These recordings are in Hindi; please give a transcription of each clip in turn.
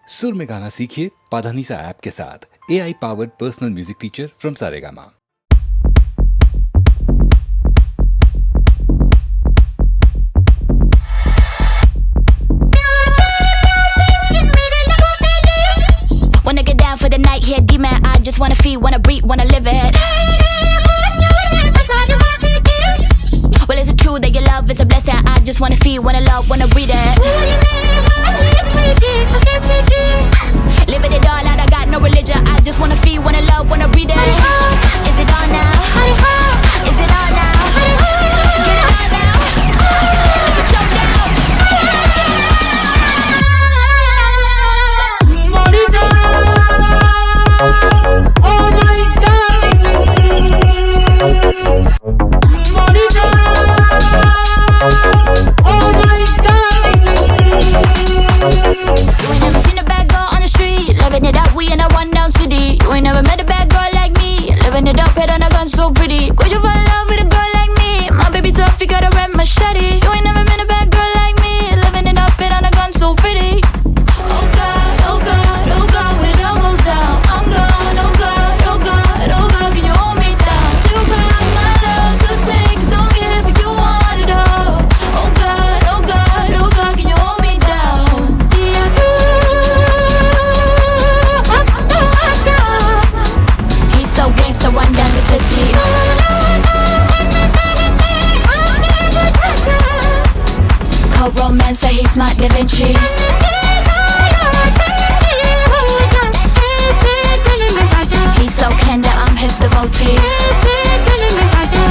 सुर में गाना सीखिए पाधानीसा ऐप के साथ। AI powered personal music teacher from Saregama. Wanna get down for the night, here demon. I just wanna feel, wanna breathe, wanna live it. Well, is it true that your love is a blessing? I just wanna feel, wanna love, wanna breathe it. Living it all out, I got no religion. I just wanna feel, wanna love, wanna breathe it. Is it on now? Is it on now? Get it on now. It's a showdown. Oh my darling, Monica. Oh my darling. You ain't never seen a bad girl on the street, living it up, we in a rundown city. You ain't never met a bad girl like me, living it up, head on a gun so pretty. Could you fall in love with a girl like me? My baby tough, you got a red machete. You ain't never met a bad girl like me, living it up, head on a gun so pretty. Oh God, oh God, oh God, when it all goes down, I'm gone. Oh God, oh God, oh God, can you hold me down? So you got my love to take, don't give if you want it all. Oh God, oh God, oh God, can you hold me down? He's so gangsta, one down the city. Cold romance, so he's smart Da Vinci. He's so candid, I'm his devotee.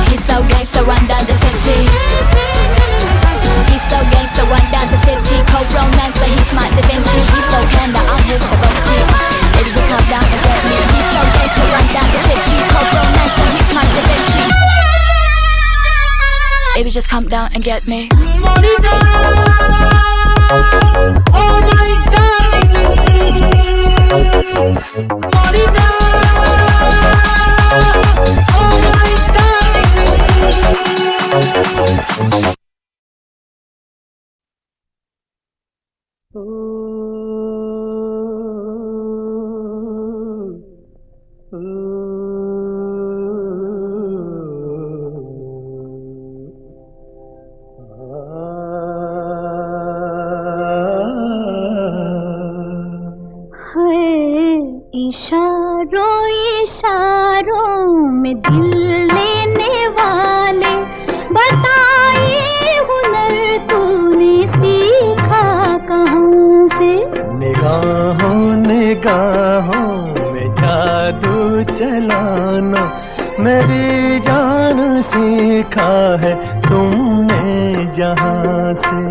He's so gangsta, run down the city. He's so gangsta, run down the city. Cold romance, so he's smart Da Vinci. He's so candid, I'm his devotee. Baby, just come down and get me. He's so gangsta, run down the city. Cold romance, so he's smart Da Vinci. Baby, just come down and get me. Monica. Oh my darling, Monica. Oh my darling. इशारों इशारों में दिल लेने वाले, बताइए हुनर तूने सीखा कहाँ से? निगाहों निगाहों में जादू चलाना मेरी जान सीखा है तुमने जहाँ से।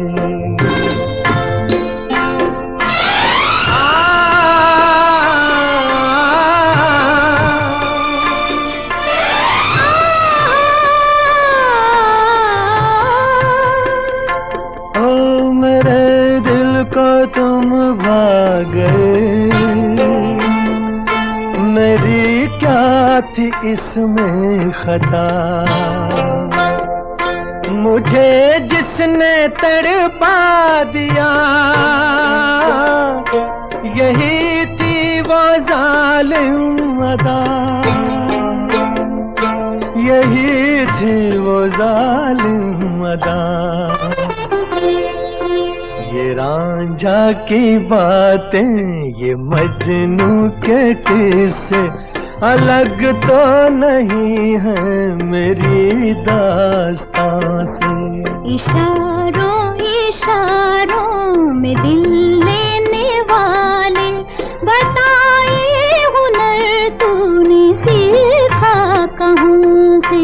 तुम भाग गए, मेरी क्या थी इसमें खता? मुझे जिसने तड़पा दिया, यही थी वो जालिम अदा, यही थी वो जालिम अदा। ये रांझा की बातें, ये मजनू के किस्से अलग तो नहीं है मेरी दास्तां से। इशारों इशारों में दिल लेने वाले, बताइए हुनर तूने सीखा कहाँ से?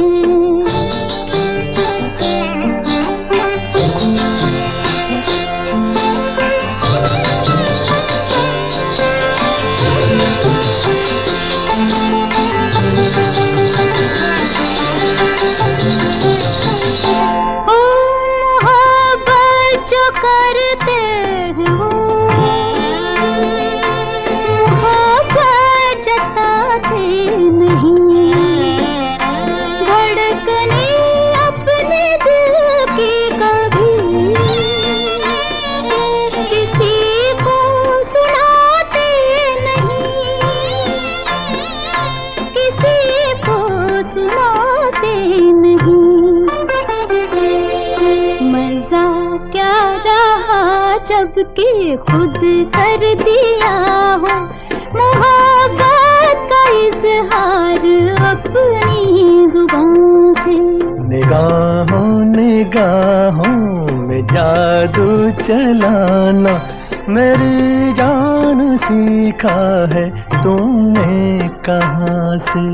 करते हैं वो के खुद कर दिया हो मोहब्बत का इजहार अपनी जुबान से। निगाहों निगाहों में जादू चलाना मेरी जान सीखा है तुमने कहाँ से।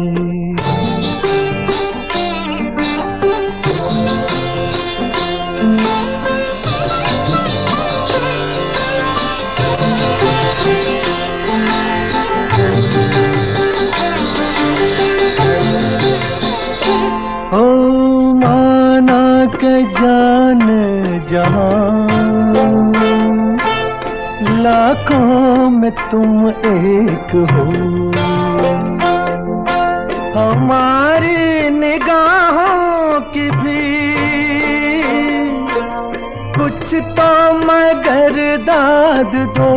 ओ माना के जान जहां लाखों में तुम एक हो, हमारी निगाहों की भी कुछ तो मगर दाद दो,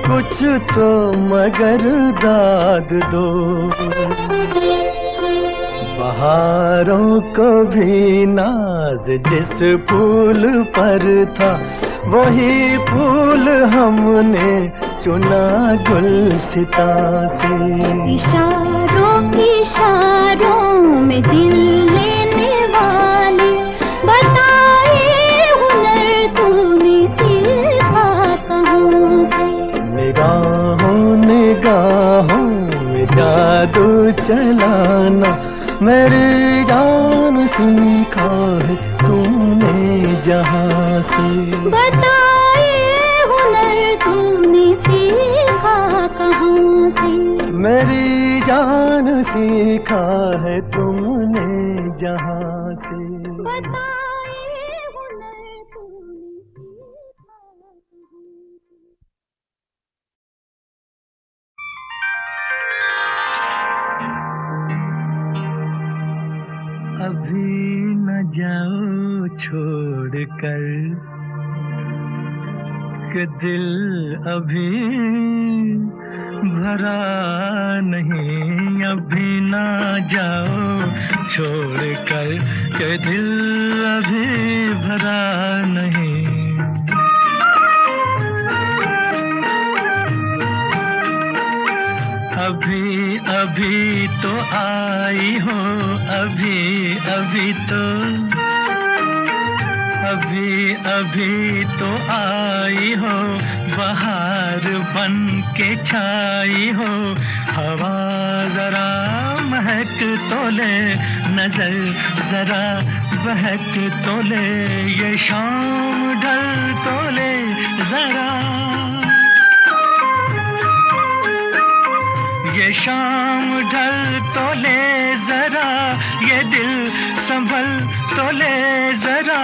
कुछ तो मगर दाद दो। बहारों को भी नाज जिस फूल पर था वही फूल हमने चुना गुलसिता से। इशारों इशारों में दिल लेने वाले बताए हुनर तूने सीखा कहाँ से। निगाहों निगाहों में जादू चलाना मेरी जान सीखा है तूने जहाँ से। बताए हुनर तूने सीखा कहाँ से। मेरी जान सीखा है तुमने जहाँ से। बताए हुनर तूने सीखा कहाँ से। अभी न जाओ छोड़ कर कि दिल अभी भरा नहीं। अभी न जाओ छोड़ कर कि दिल अभी भरा नहीं। अभी अभी तो आई हो, अभी अभी तो, अभी अभी तो आई हो, बहार बन के छाई हो। हवा जरा महक तो ले, नजर जरा बहक तो ले, ये शाम ढल तो ले जरा, ये शाम ढल तो ले जरा, ये दिल संभल तो ले जरा।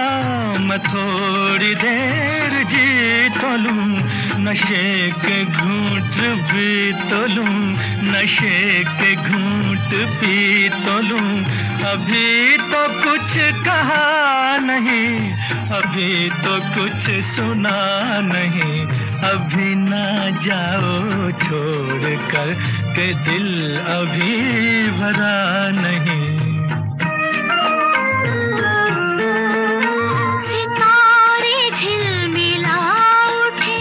मैं थोड़ी देर जी तो लूं, नशे के घूंट भी तो लूं, नशे के घूंट पी तो लूं। अभी तो कुछ कहा नहीं, अभी तो कुछ सुना नहीं। अभी ना जाओ छोड़ कर के दिल अभी भरा नहीं। सितारे झिलमिला उठे,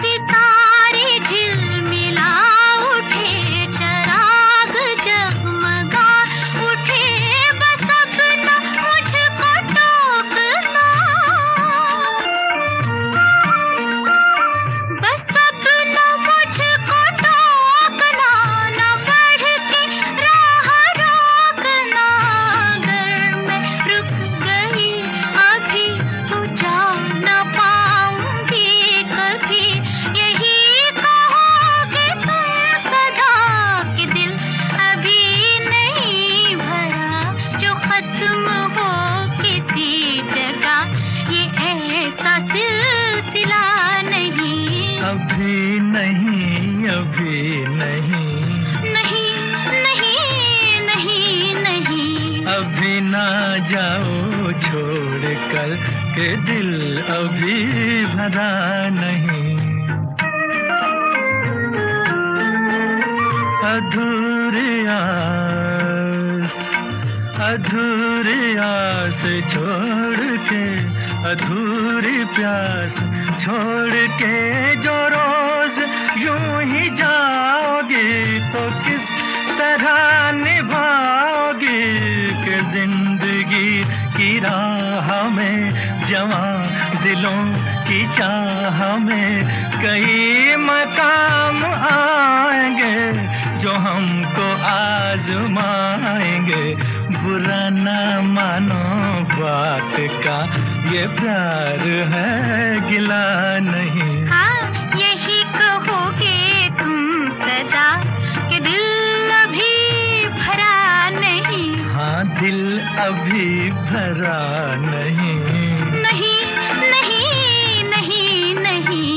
सितारे झिलमिला उठे, चराग जगमगा उठे। बस अपना मुझको टोकना, बस अपना मुझको टोकना, न बढ़ के राह रोकना। अगर मैं रुक गई अभी तो जा न पाऊंगी कभी, यही कहोगे तुम सदा कि दिल अभी नहीं भरा। जो खत्म हो किसी जगह ये ऐसा सिलसिला नहीं। अभी नहीं, अभी नहीं, नहीं नहीं नहीं नहीं। अभी ना जाओ छोड़ कर के दिल अभी भरा नहीं। अधूरी आस अधूरी आस छोड़ के, अधूरी प्यास छोड़ के जो रोज यूं ही जाओगी तो किस तरह निभाओगी कि जिंदगी की राह में जवां दिलों की चाह में कई मकाम आएंगे जो हमको आजमाएंगे। बुरा ना मानो बात का, ये प्यार है गिला नहीं। हाँ यही कहोगे तुम सदा कि दिल अभी भरा नहीं। हाँ दिल अभी भरा नहीं। नहीं नहीं नहीं नहीं।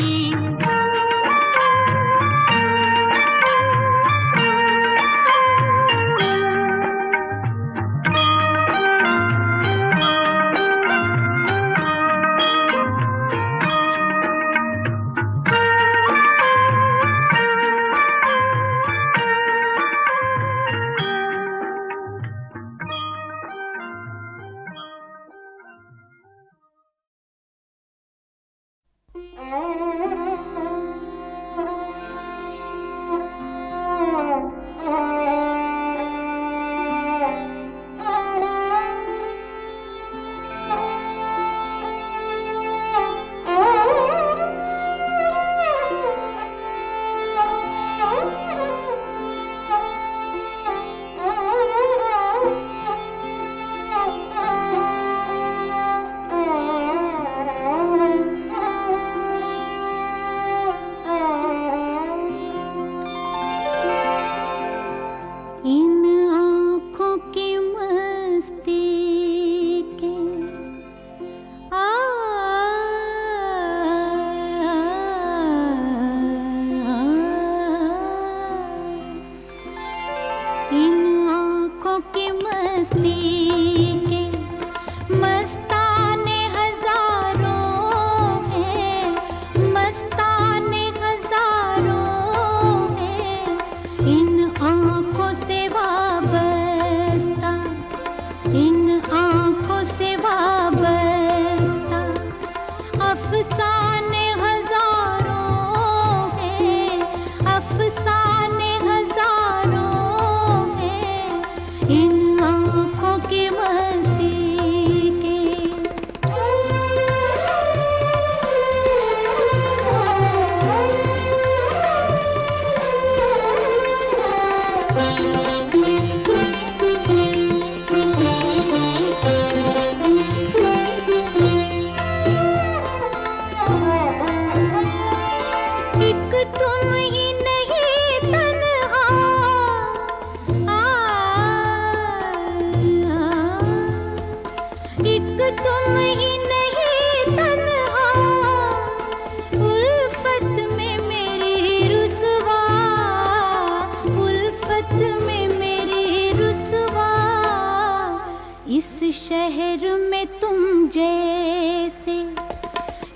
शहर में तुम जैसे,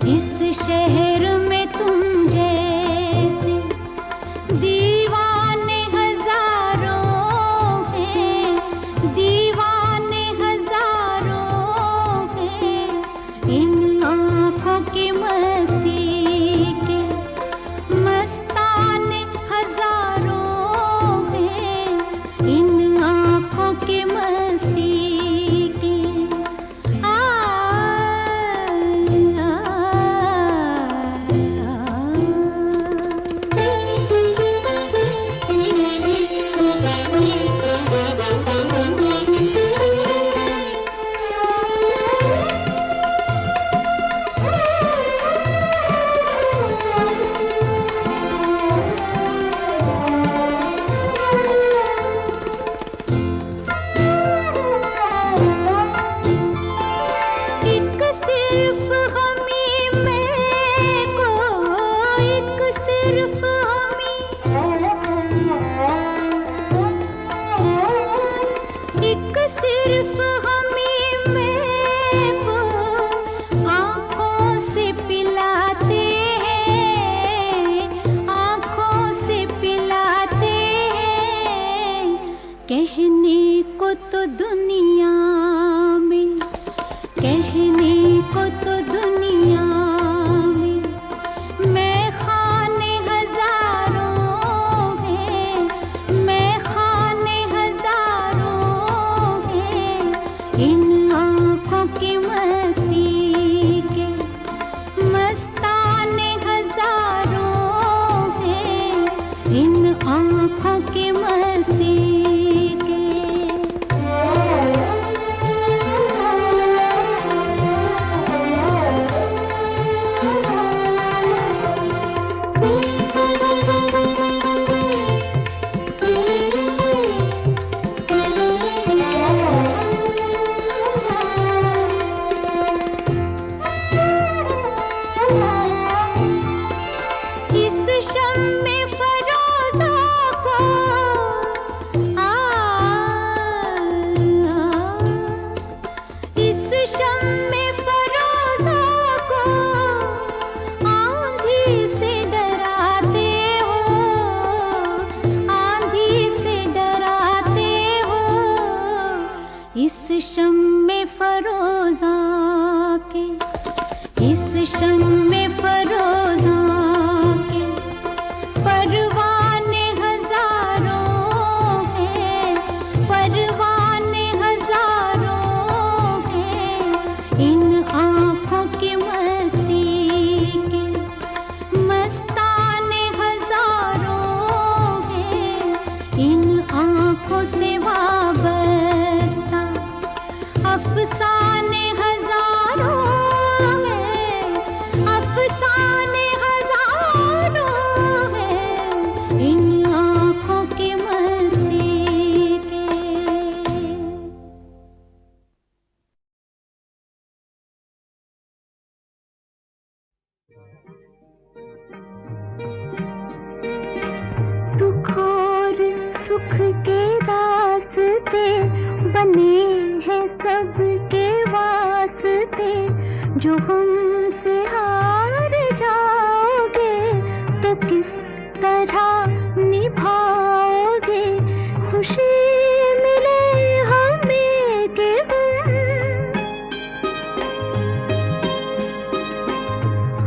इस शहर में तुम जैसे दीवाने हजारों हैं, दीवाने हजारों हैं। इन आँखों की मस्ती के मस्ताने हजारों हैं, इन आँखों की मस्ती शम्मे फरोजा के, इस शम्मे फरोजा के परवाने हजारों हैं, परवाने हजारों हैं, इन आँखों की मस्ती के मस्ताने हजारों हैं, इन आँखों से वाबस्ता अफसाने हजारों हैं, अफसाने हजारों हैं, इन आँखों की मस्ती के। दुख और सुख के रास्ते बने हैं सबके वास्ते, जो हमसे हार जाओगे तो किस तरह निभाओगे, खुशी मिले हमें के गम,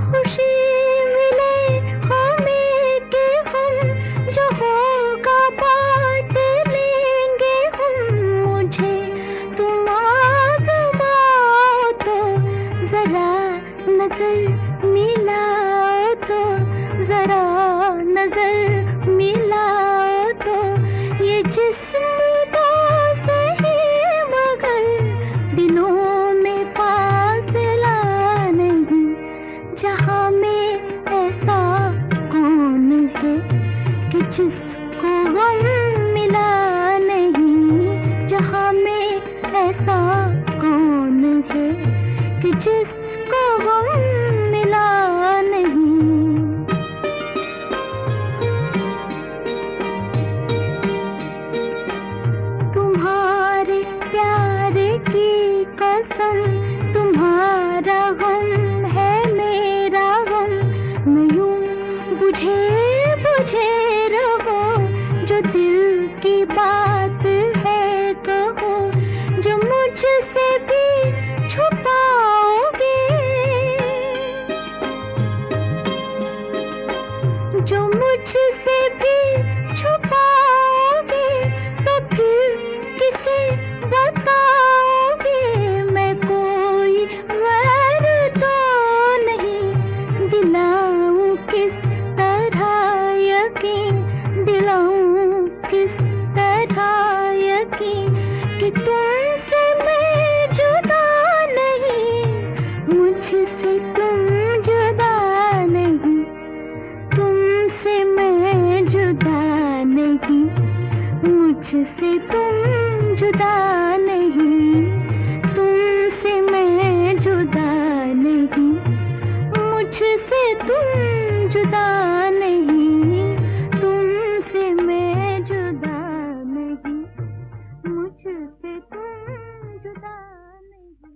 खुशी मिले हमें के हम, जो होगा बांट लेंगे हम, मुझे तुम आज़माओ तो जरा नजर मिलाओ तो, जरा नजर मिलाओ तो, ये जिस्म तो सही मगर दिलों में फासला नहीं, जहाँ में ऐसा कौन है कि जिसको गम मिला नहीं, जहाँ में ऐसा कौन है कि जिसको गम मिला नहीं। तुम्हारे प्यार की कसम, तुम्हारा गम है मेरा गम, मैं यूं बुझे बुझे रहो, जो दिल की बात है कहो, जो मुझसे भी छुपाओगे, जो मुझसे भी छुपाओगे, तो फिर किसे बताओगे, मैं कोई गैर तो नहीं, दिलाऊं किस तरह यकीन, दिलाऊं किस तरह यकीन, कि तुमसे मैं जुदा नहीं, मुझसे तुम जुदा नहीं, तुमसे मैं जुदा नहीं, मुझसे तुम जुदा नहीं, तुमसे मैं जुदा नहीं, मुझसे तुम जुदा नहीं, तुमसे मैं जुदा नहीं, मुझसे तुम जुदा नहीं।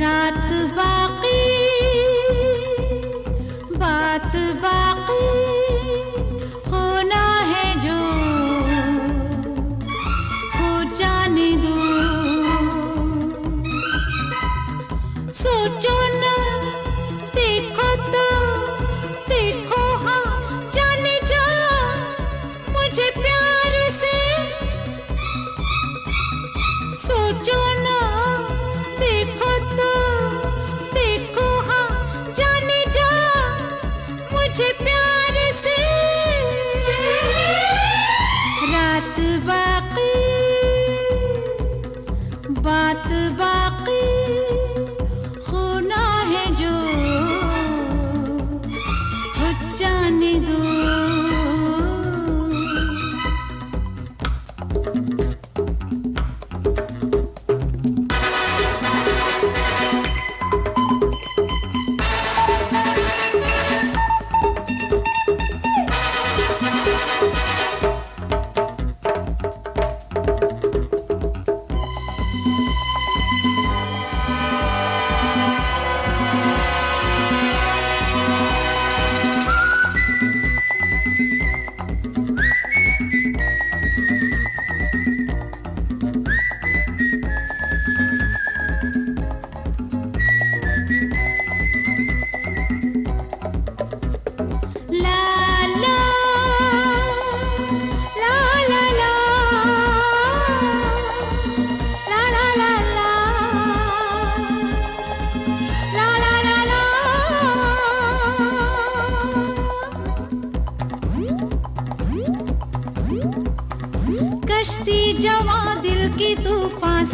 रात बाकी बात बाकी होना है जो हो जाने दो, सोचो ना देखो तो देखो, हाँ जाने जा मुझे प्यार से, सोचो ना देखो तो देखो,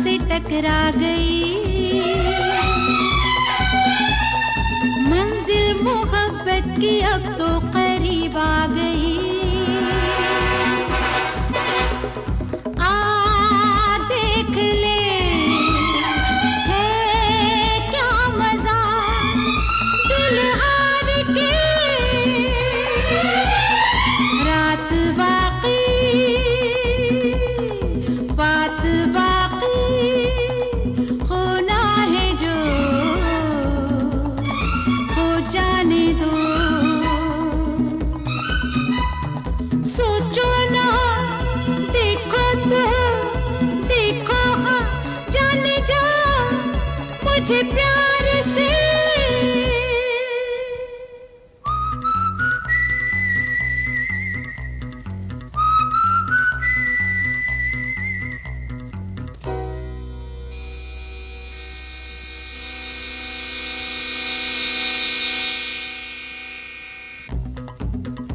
से टकरा गई, मंजिल मोहब्बत की अब तो करीब आ गई। आ देख ले है क्या मजा दिल हार के, रात बाकी बात बाकी होना है जो हो जाने दो। सोचो ना देखो तो देखो हाँ जाने जा मुझे प्यार से।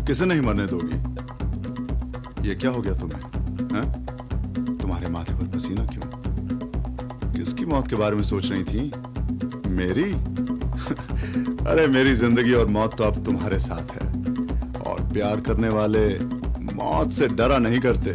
किसे नहीं मरने दोगी? ये क्या हो गया तुम्हें? हैं? तुम्हारे माथे पर पसीना क्यों? किसकी मौत के बारे में सोच रही थी? मेरी? अरे मेरी जिंदगी और मौत तो अब तुम्हारे साथ है, और प्यार करने वाले मौत से डरा नहीं करते।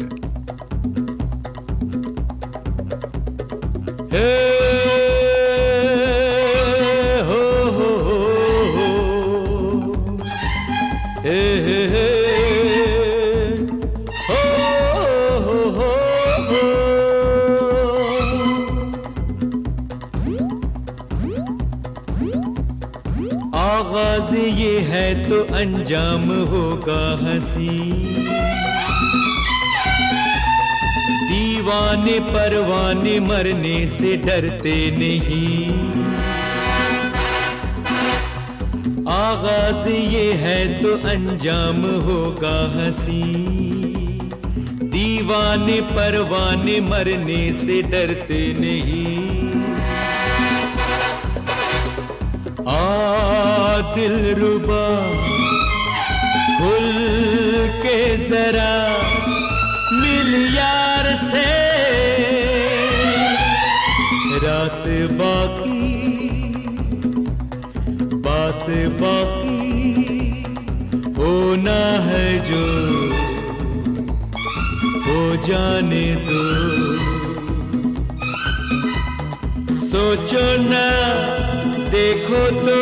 आगाज ये है तो अंजाम होगा हंसी, दीवाने परवाने मरने से डरते नहीं। आगाज ये है तो अंजाम होगा हंसी, दीवाने परवाने मरने से डरते नहीं। दिलरुबा खुल के जरा मिल यार से, रात बाकी बात बाकी होना है जो हो जाने दो। सोचो ना देखो तो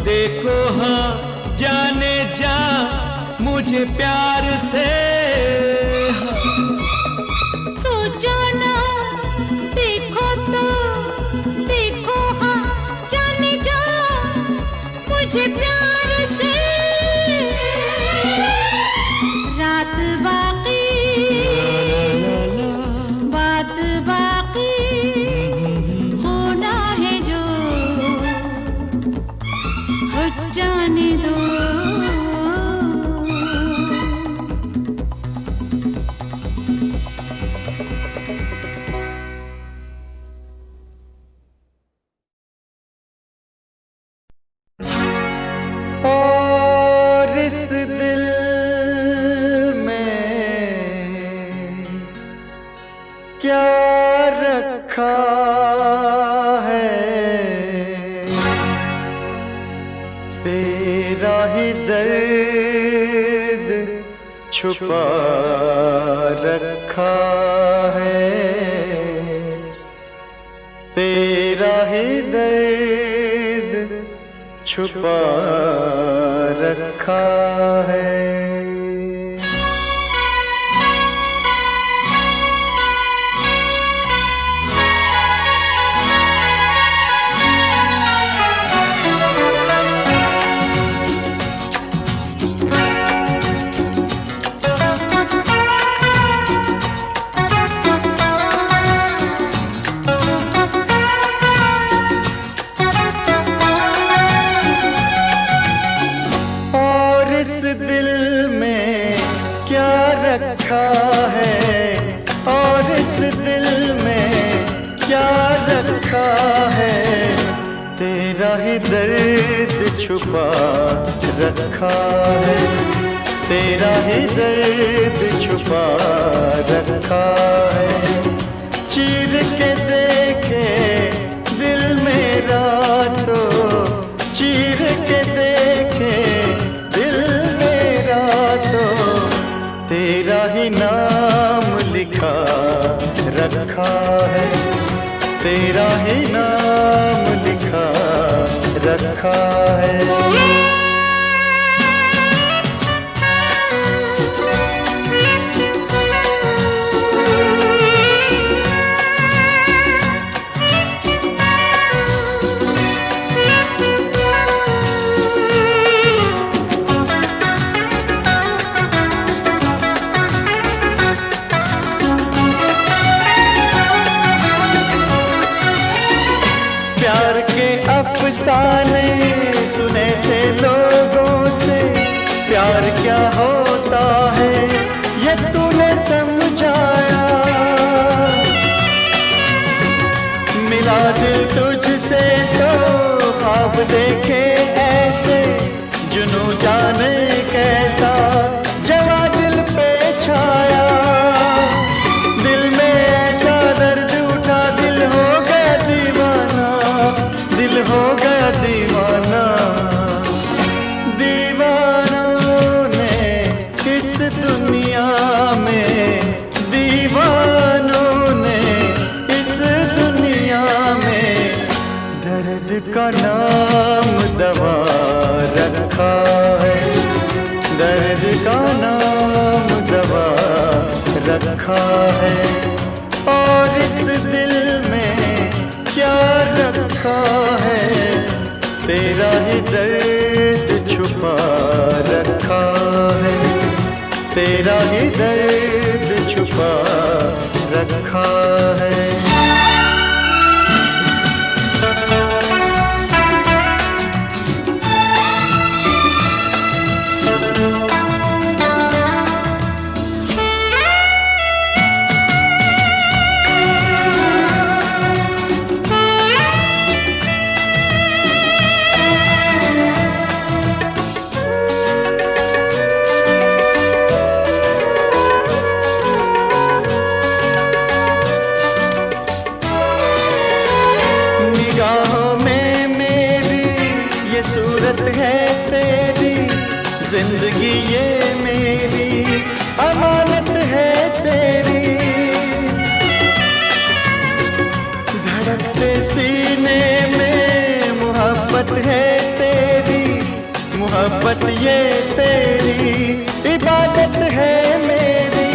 देखो हाँ जाने जा मुझे प्यार से। सोचो ना देखो तो देखो हाँ जाने जा मुझे प्यार से, रात बाकी बात बाकी होना है जो हो जाने दो। और इस दिल में क्या रखा है, तेरा ही दर्द छुपा रखा है, तेरा ही दर्द छुपा रखा है। रखा है और इस दिल में क्या रखा है, तेरा ही दर्द छुपा रखा है, तेरा ही दर्द छुपा रखा है। चीर के है, तेरा ही नाम लिखा रखा है। प्यार के अफसाने सुने थे लोगों से, प्यार क्या होता है ये तूने समझाया। मिला दिल तुझसे तो ख्वाब देखे ऐसे, जुनू जाने कैसा जवा दिल पे छाया। दिल में ऐसा दर्द उठा, दिल हो गया दीवाना, दिल हो गया दीवाना। दीवानों ने इस दुनिया में, दीवानों ने इस दुनिया में दर्द का नाम दवा रखा है, दर्द का नाम दवा रखा है। और इस दिल में क्या रखा है, तेरा ही दर्द छुपा रखा है, तेरा ही दर्द छुपा रखा है। निगाहों में मेरी ये सूरत है तेरी, जिंदगी ये मेरी अमानत है तेरी। धड़कते सीने में मोहब्बत है तेरी, मोहब्बत ये तेरी इबादत है मेरी।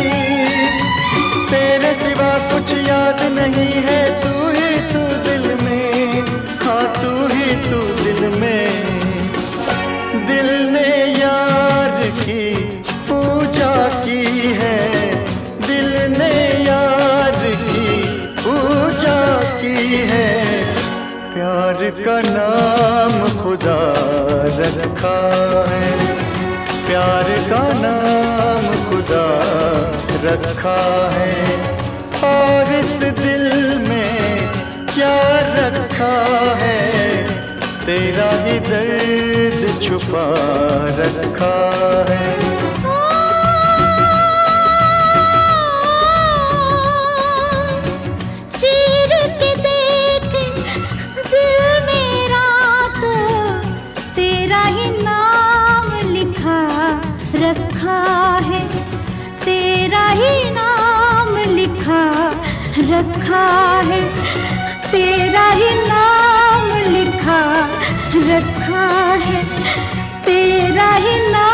तेरे सिवा कुछ याद नहीं है, तू ही तू दिल में, हाँ तू ही तू दिल में। दिल ने यार की पूजा की है, दिल ने यार की पूजा की है। प्यार का नाम खुदा रखा है, प्यार का नाम खुदा रखा है। और इस दिल में क्या रखा है, तेरा ही दर्द छुपा रखा है। चीर के देख दिल मेरा तो तेरा ही नाम लिखा रखा है, तेरा ही नाम लिखा रखा है, तेरा ही नाम लिखा रखा है, तेरा ही नाम।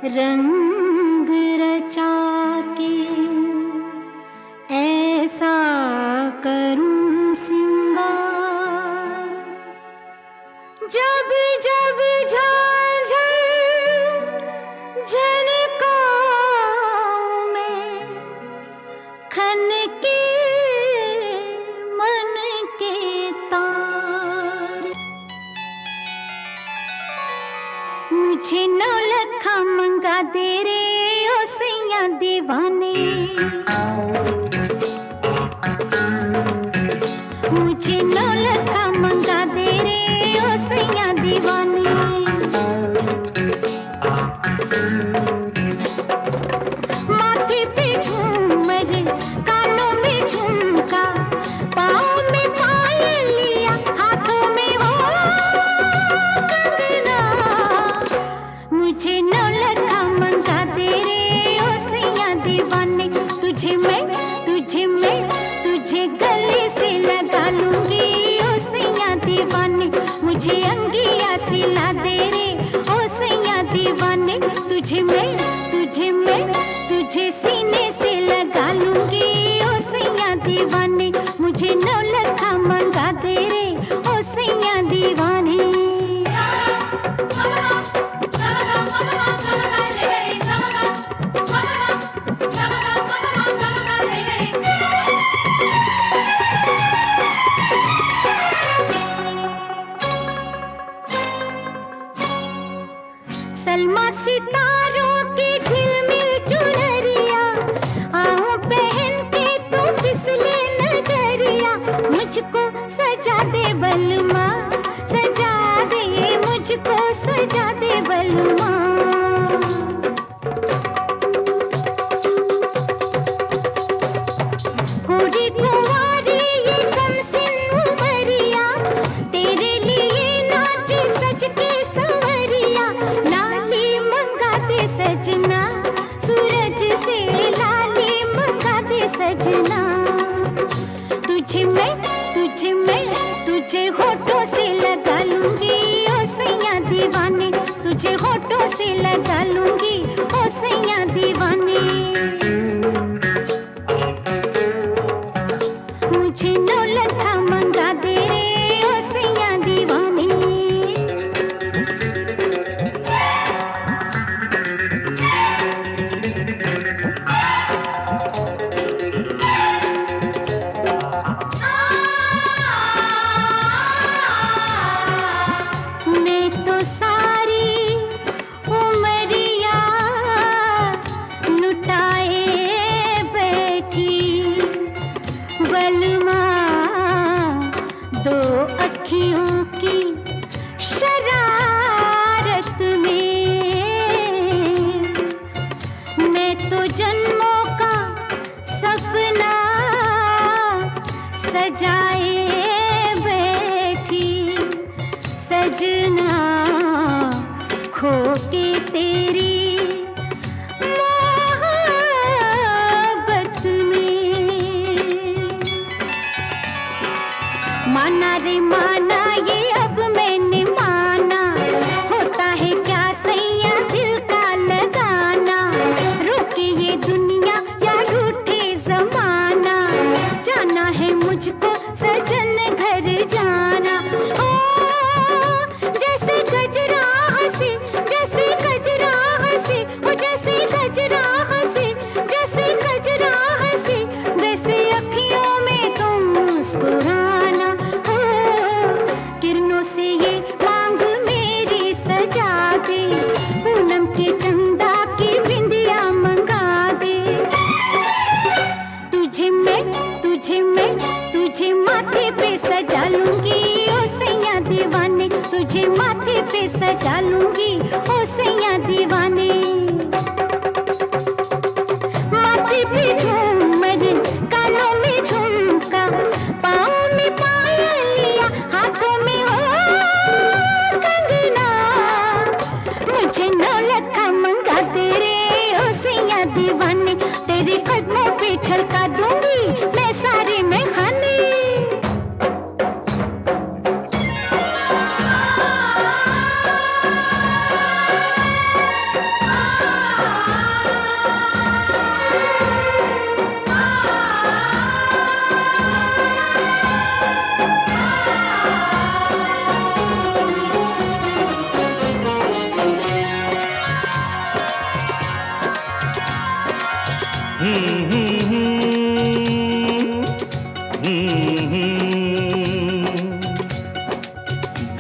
रंग रचा के ऐसा करूं सिंगार, जब जब झांझर मुझे 9 लखा मंगा दे रे ओ सैया दीवाने मुझे 9 लखा मंगा दे रे ओ सैया दीवाने माथे पे झूमर कानों में झुमका पाँव में पायलिया हाथों में हो कंगना मुझे 9 लखा मंगा दे रे ओ सैया दीवाने तुझे मैं तुझे गले से लगा लूंगी ओ सैया दीवाने मुझे अंगिया सिला दे रे ओ सैया दीवाने तुझे मैं तुझे सीने से लगा लूंगी ओ सैया दीवाने मुझे 9 लखा मंगा दे रे ओ सैया दीवाने सलमा सितारों की झिलमिल चुनरिया आऊं पहन के तू फिसले नजरिया मुझको सजा दे बलमा सजा दे मुझको सजा दे बलमा कोरी कुंवारी ये कमसिन उमरिया तेरे लिए नाचे सज के संवरिया लाली मंगा दे सजना सूरज से लाली मंगा दे सजना तुझे होठों से लगा लूंगी ओ सैया दीवाने तुझे होठों से लगा लूंगी ओ सैया दीवाने मुझे 9 लखा मंगा दे रे ओ सैया दीवाने मैं तो सारी उमरिया लुटाए बैठी बलमा 2 अखियों की शरारत में मैं तो जन्मों का सपना सजाए बैठी सजना खो के तेरी मोहब्बत में माना रे माना ये अब मैंने माना होता है क्या सैया दिल का लगाना रोके ये दुनिया या रूठे जमाना जाना है मुझको सजन घर जाना ओ जैसे गजरा हंसे जैसे गजरा हंसे ओ जैसे गजरा हंसे जैसे गजरा हंसे वैसे अखियों में तुम मुस्कुराना ओ किरणों से ये मांग मेरी सजा दे पूनम के चंदा की बिंदिया मंगा दे तुझे माथे पे सजा लूंगी ओ सैया दीवाने तुझे माथे पे सजा लूंगी ओ सैया दीवाने माथे पे झूमर कानों में झुमका पाँव में पायलिया हाथों में हो कंगना मुझे 9 लखा मंगा दे रे ओ सैया दीवाने तेरे कदमों पे छलका दूंगी मैं सारे में खाने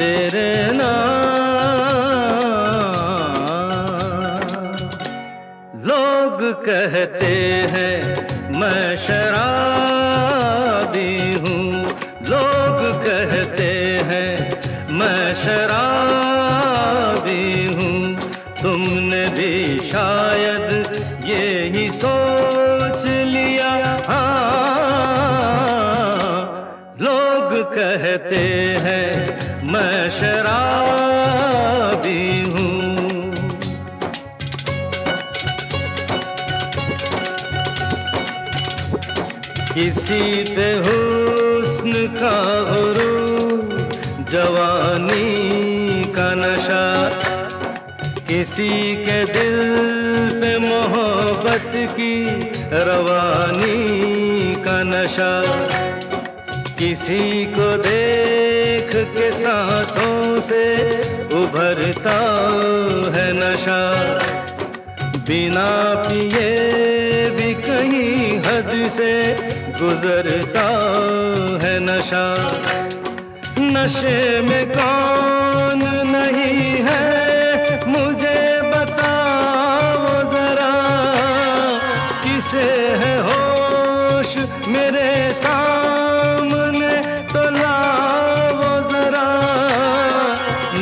तेरे नाम कहते हैं मैं शराबी हूँ, लोग कहते हैं मैं शराबी हूँ। तुमने भी शायद ये ही सोच लिया, हाँ, लोग कहते हैं मैं शराबी हूँ। किसी पे हुस्न का गुरूर, जवानी का नशा, किसी के दिल पे मोहब्बत की रवानी का नशा, किसी को देख के सांसों से उभरता है नशा, बिना पिए भी कहीं हद से गुजरता है नशा। नशे में कौन नहीं है मुझे बताओ जरा, किसे है होश मेरे सामने तो लाओ जरा।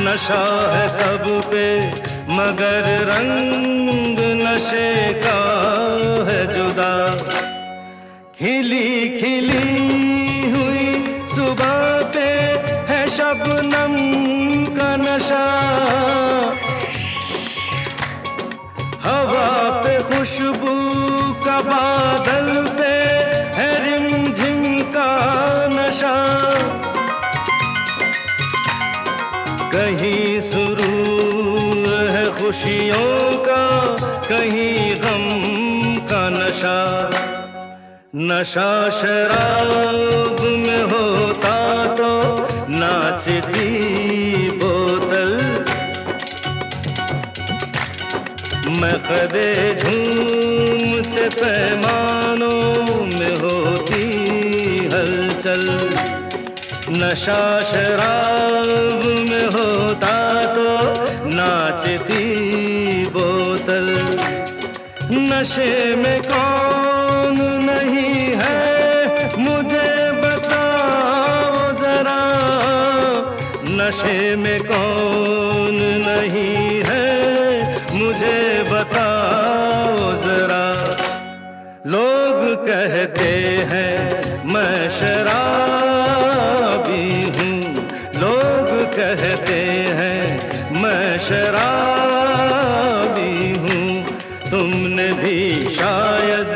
नशा है सब पे मगर रंग नशे का है जुदा। खिली खिली हुई सुबह पे है शबनम का नशा, हवा पे खुशबू का बादल पे है रिमझिम का नशा। कहीं सुरूर है खुशियों का, कहीं गम का नशा। नशा शराब में होता तो नाचती बोतल, मकदे झूमते पैमानों में होती हलचल। नशा शराब में होता तो नाचती बोतल, नशे में कौन नहीं है मुझे बताओ जरा, नशे में कौन नहीं है मुझे बताओ जरा। लोग कहते हैं मैं शराबी हूँ, लोग कहते हैं मैं शराबी हूँ। तुमने भी शायद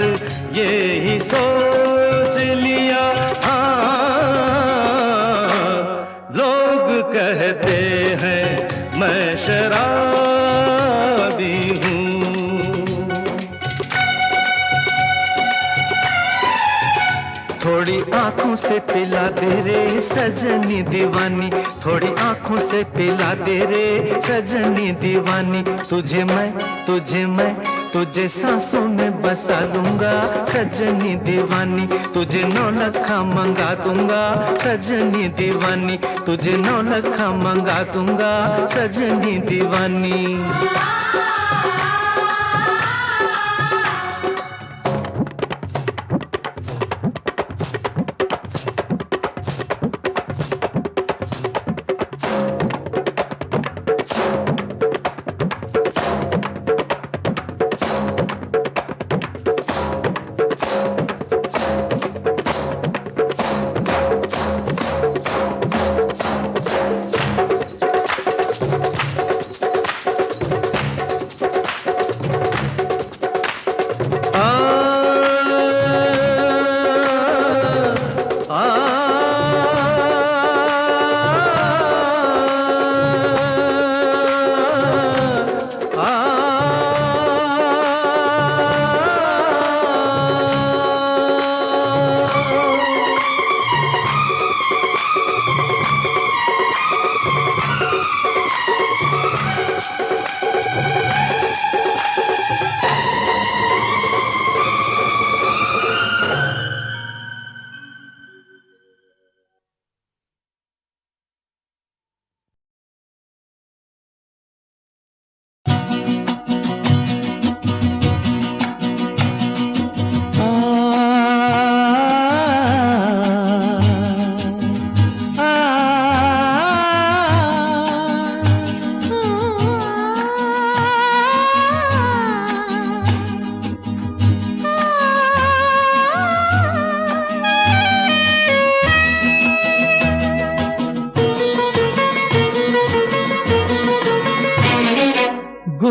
ये ही सोच लिया, हाँ, लोग कहते हैं मैं शराबी हूँ। थोड़ी आंखों से पिला दे रे सजनी दीवानी, थोड़ी आंखों से पिला दे रे सजनी दीवानी। तुझे मैं तुझे सांसों में बसा लूंगा सजनी दीवानी, तुझे 9 लखा मंगा दूंगा सजनी दीवानी, तुझे 9 लखा मंगा दूंगा सजनी दीवानी।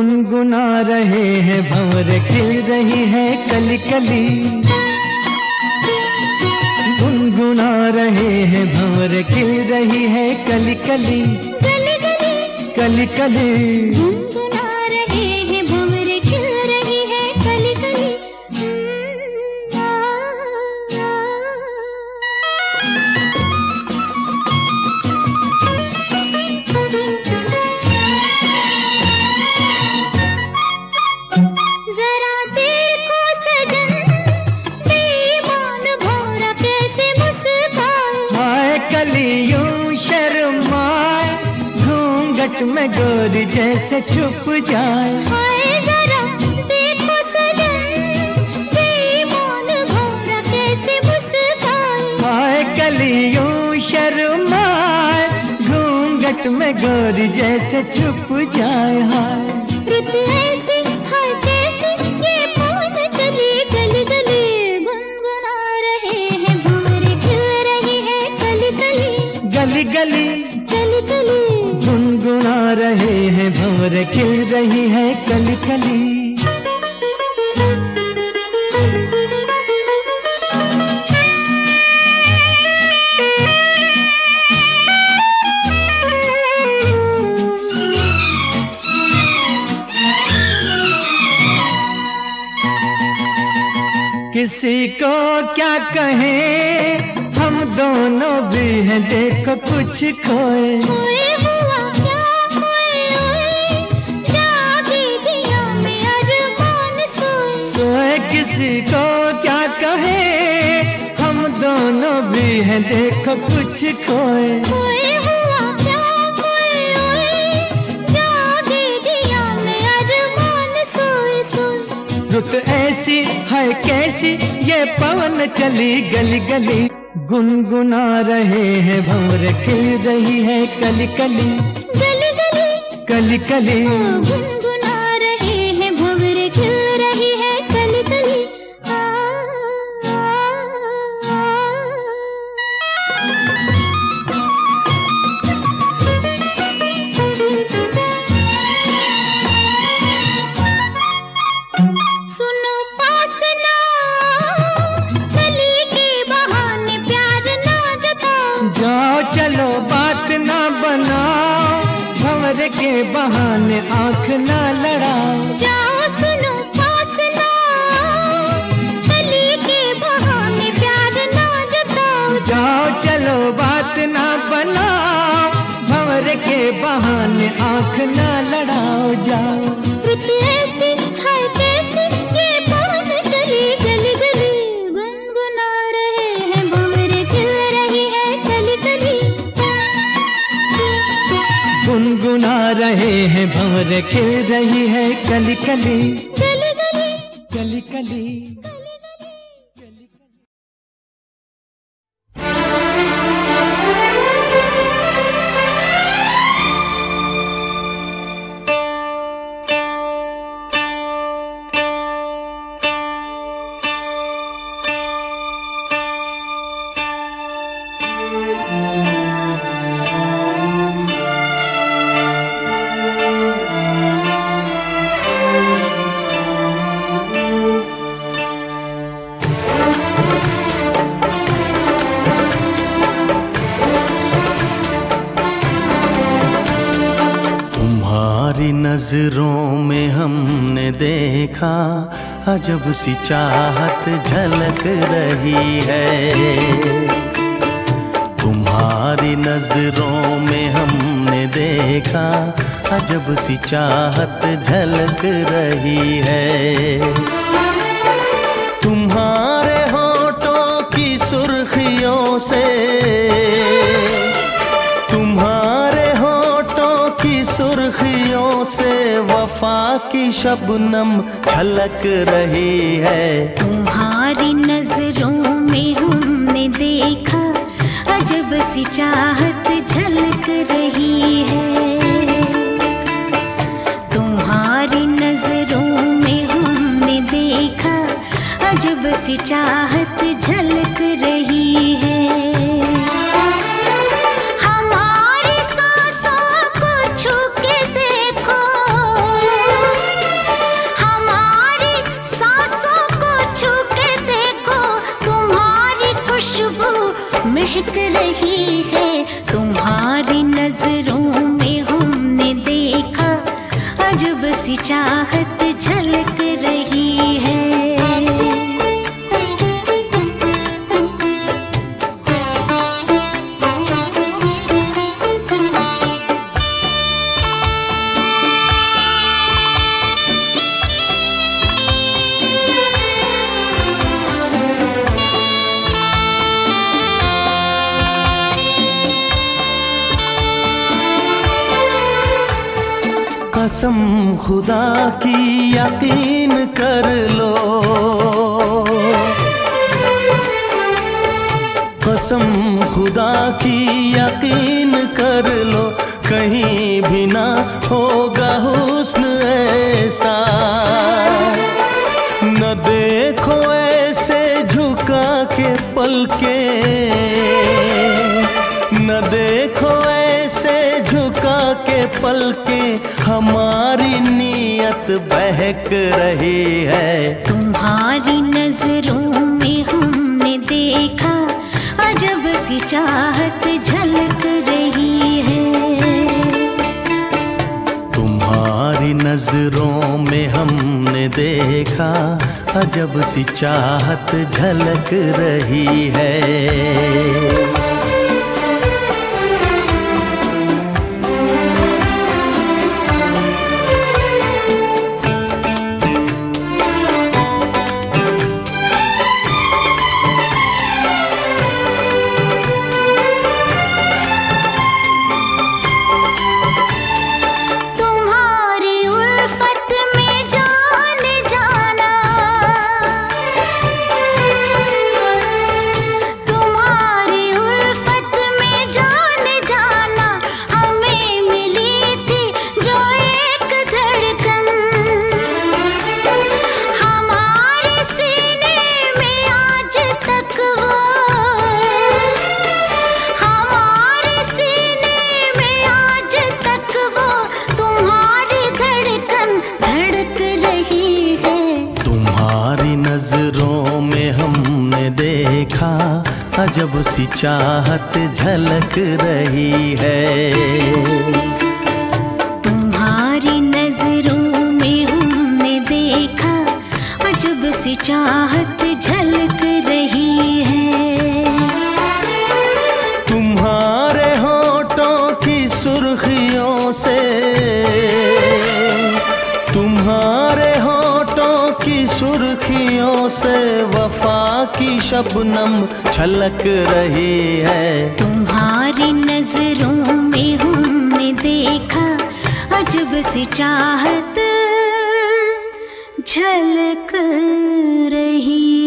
गुनगुना रहे हैं भंवर खिल रही है कली कली, गुनगुना रहे हैं भंवर खिल रही है कली कली, गली गली कली कली। गुनगुना रहे हैं भंवर खिल रही है कली कली। जरा देखो सजन बेईमान भौरा कैसे मुस्काए, हाय कलियों शर्माए घूंघट में गोरी जैसे छुप जाए। हाय जरा देखो सजन बेईमान भौरा कैसे मुस्काए, हाय कलियों शर्माए घूंघट में गोरी जैसे छुप जाए। हाय रुत ऐसी हाय कैसी ये पवन चली गली गली, गुनगुना रहे हैं भंवर खिल रही है कली कली, गली गली कली कली। गुनगुना रहे हैं भंवर खिल रही है कली कली। किसी को क्या कहें हम दोनों भी हैं देखो कुछ खोए। खोए हुआ क्या खोए, जागी जिया में अरमान सोए। सोए किसी को क्या कहें हम दोनों भी हैं देखो कुछ खोए। खोए हुआ क्या खोए, जागी जिया में अरमान सोए सोए। रुत ऐसी है कैसी ये पवन चली गली गली, गुनगुना रहे हैं भंवर खिल रही है कली कली, गली गली कली कली। गुनगुना रहे हैं भंवर खिल रही है कली कली। सुनो पास ना गली के बहाने प्यार ना जताओ, जाओ चलो बात ना बनाओ भंवर के बहाने आंख ना लड़ाओ। जाओ सुनो पास ना गली के बहाने प्यार ना जताओ, जाओ चलो बात ना बनाओ भंवर के बहाने आंख ना लड़ाओ। जाओ रुत ऐसी हाय कैसी ये पवन चली गली गली, गुनगुना रहे हैं भंवर खिल रही है कली कली, गुनगुना रहे हैं भंवर खिल रही है कली कली, गली गली कली कली। तुम्हारी नजरों में हमने देखा अजब सी चाहत झलक रही है। तुम्हारी नजरों में हमने देखा अजब सी चाहत झलक रही है। तुम्हारे होठों की सुर्खियों से, तुम्हारे होठों की सुर्खियों से वफा की शबनम छलक रही है। तुम्हारी नजरों में हमने देखा अजब सी चाहत झलक रही है। तुम्हारी नजरों में हमने देखा अजब सी चाहत झलक रही है। हमारी सांसों को छू के देखो, चाहत झलक रही है। कसम खुदा की यकीन कर लो, कसम खुदा की यकीन कर लो, कहीं भी ना होगा हुस्न ऐसा। न देखो ऐसे झुका के पलके, न देखो ऐसे झुका के पलके, हमारी नीयत बहक रही है। तुम्हारी नजरों में हमने देखा अजब सी चाहत झलक रही है। तुम्हारी नजरों में हमने देखा अजब सी चाहत झलक रही है। नजरों में हमने देखा अजब सी चाहत झलक रही है। तुम्हारी नजरों में हमने देखा अजब सी चाहत झलक रही है। तुम्हारे होठों की सुर्खियों से, तुम्हारे होठों की सुर्खियों से वफा की शबनम छलक रही है। तुम्हारी नजरों में हमने देखा अजब सी चाहत झलक रही